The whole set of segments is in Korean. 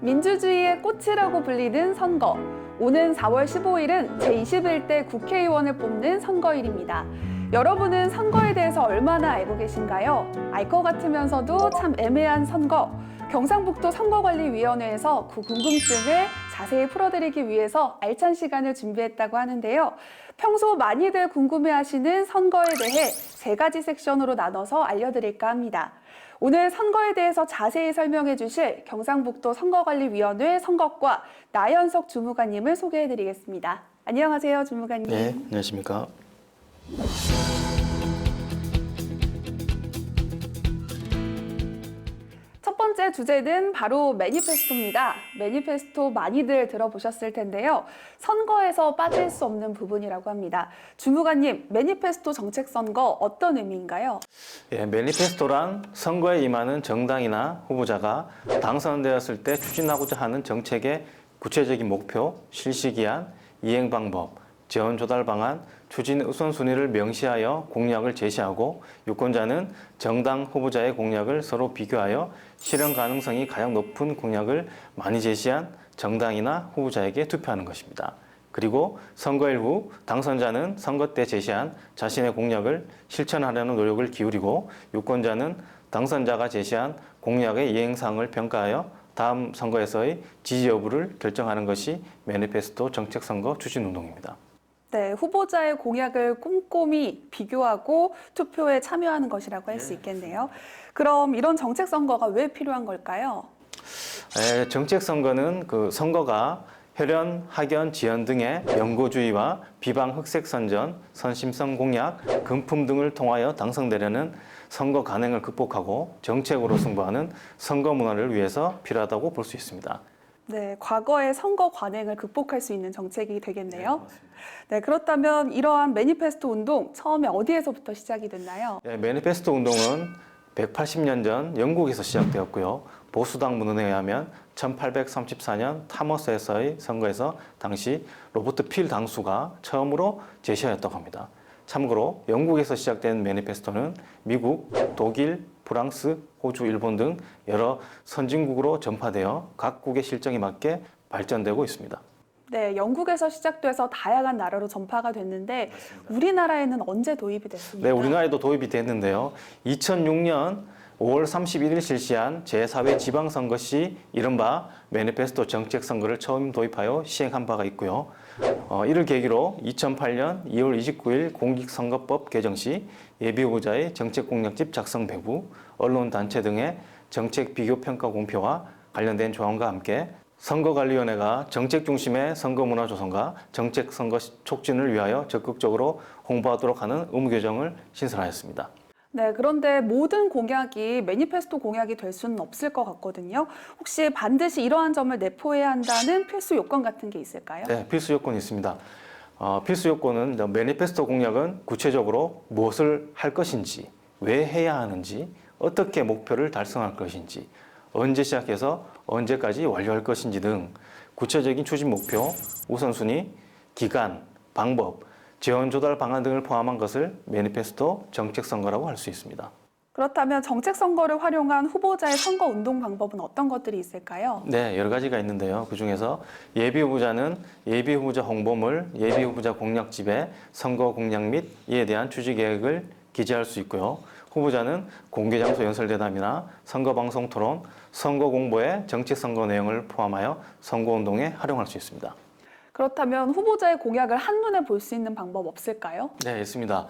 민주주의의 꽃이라고 불리는 선거. 오는 4월 15일은 제21대 국회의원을 뽑는 선거일입니다. 여러분은 선거에 대해서 얼마나 알고 계신가요? 알 것 같으면서도 참 애매한 선거. 경상북도 선거관리위원회에서 그 궁금증을 자세히 풀어드리기 위해서 알찬 시간을 준비했다고 하는데요. 평소 많이들 궁금해하시는 선거에 대해 3가지 섹션으로 나눠서 알려드릴까 합니다. 오늘 선거에 대해서 자세히 설명해 주실 경상북도 선거관리위원회 선거과 나연석 주무관님을 소개해 드리겠습니다. 안녕하세요, 주무관님. 네, 안녕하십니까. 첫 번째 주제는 바로 매니페스토입니다. 매니페스토 많이들 들어보셨을 텐데요. 선거에서 빠질 수 없는 부분이라고 합니다. 주무관님, 매니페스토 정책 선거 어떤 의미인가요? 예, 매니페스토란 선거에 임하는 정당이나 후보자가 당선되었을 때 추진하고자 하는 정책의 구체적인 목표, 실시기한, 이행 방법, 재원 조달 방안, 추진 우선순위를 명시하여 공약을 제시하고 유권자는 정당 후보자의 공약을 서로 비교하여 실현 가능성이 가장 높은 공약을 많이 제시한 정당이나 후보자에게 투표하는 것입니다. 그리고 선거일 후 당선자는 선거 때 제시한 자신의 공약을 실천하려는 노력을 기울이고 유권자는 당선자가 제시한 공약의 이행사항을 평가하여 다음 선거에서의 지지 여부를 결정하는 것이 매니페스토 정책선거 추진운동입니다. 네, 후보자의 공약을 꼼꼼히 비교하고 투표에 참여하는 것이라고 할 수 있겠네요. 그럼 이런 정책 선거가 왜 필요한 걸까요? 정책 선거는 선거가 혈연, 학연, 지연 등의 연고주의와 비방 흑색 선전, 선심성 공약, 금품 등을 통하여 당선되려는 선거 간행을 극복하고 정책으로 승부하는 선거 문화를 위해서 필요하다고 볼 수 있습니다. 네, 과거의 선거 관행을 극복할 수 있는 정책이 되겠네요. 네, 그렇다면 이러한 매니페스토 운동 처음에 어디에서부터 시작이 됐나요? 매니페스토 운동은 180년 전 영국에서 시작되었고요. 보수당 문헌에 의하면 1834년 타머스에서의 선거에서 당시 로버트 필 당수가 처음으로 제시하였다고 합니다. 참고로 영국에서 시작된 매니페스토는 미국, 독일, 프랑스, 호주, 일본 등 여러 선진국으로 전파되어 각국의 실정에 맞게 발전되고 있습니다. 네, 영국에서 시작돼서 다양한 나라로 전파가 됐는데 우리나라에는 언제 도입이 됐습니까? 네, 우리나라에도 도입이 됐는데요. 2006년 5월 31일 실시한 제4회 지방선거 시 이른바 매니페스토 정책선거를 처음 도입하여 시행한 바가 있고요. 이를 계기로 2008년 2월 29일 공직선거법 개정 시 예비후보자의 정책공약집 작성 배부, 언론단체 등의 정책 비교평가 공표와 관련된 조항과 함께 선거관리위원회가 정책 중심의 선거문화 조성과 정책선거 촉진을 위하여 적극적으로 홍보하도록 하는 의무규정을 신설하였습니다. 네, 그런데 모든 공약이 매니페스토 공약이 될 수는 없을 것 같거든요. 혹시 반드시 이러한 점을 내포해야 한다는 필수 요건 같은 게 있을까요? 네, 필수 요건이 있습니다. 필수 요건은 매니페스토 공약은 구체적으로 무엇을 할 것인지, 왜 해야 하는지, 어떻게 목표를 달성할 것인지, 언제 시작해서 언제까지 완료할 것인지 등 구체적인 추진 목표, 우선순위, 기간, 방법, 재원 조달 방안 등을 포함한 것을 매니페스토 정책 선거라고 할 수 있습니다. 그렇다면 정책 선거를 활용한 후보자의 선거 운동 방법은 어떤 것들이 있을까요? 네, 여러 가지가 있는데요. 그중에서 예비후보자는 예비후보자 홍보물, 예비후보자 공약집에 선거 공약 및 이에 대한 추진 계획을 기재할 수 있고요. 후보자는 공개장소 연설대담이나 선거방송 토론, 선거 공보에 정책 선거 내용을 포함하여 선거운동에 활용할 수 있습니다. 그렇다면 후보자의 공약을 한눈에 볼 수 있는 방법 없을까요? 네, 있습니다.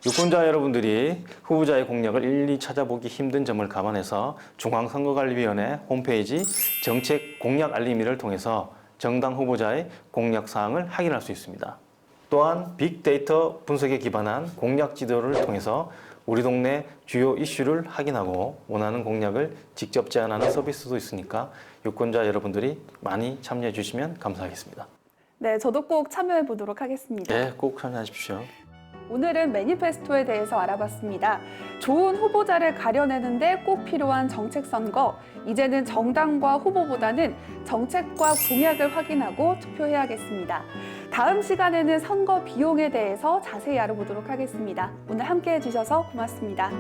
유권자 여러분들이 후보자의 공약을 일일이 찾아보기 힘든 점을 감안해서 중앙선거관리위원회 홈페이지 정책 공약 알림이를 통해서 정당 후보자의 공약 사항을 확인할 수 있습니다. 또한 빅데이터 분석에 기반한 공약 지도를 통해서 우리 동네 주요 이슈를 확인하고 원하는 공약을 직접 제안하는 서비스도 있으니까 유권자 여러분들이 많이 참여해 주시면 감사하겠습니다. 네, 저도 꼭 참여해 보도록 하겠습니다. 네, 꼭 참여하십시오. 오늘은 매니페스토에 대해서 알아봤습니다. 좋은 후보자를 가려내는데 꼭 필요한 정책 선거. 이제는 정당과 후보보다는 정책과 공약을 확인하고 투표해야겠습니다. 다음 시간에는 선거 비용에 대해서 자세히 알아보도록 하겠습니다. 오늘 함께해 주셔서 고맙습니다.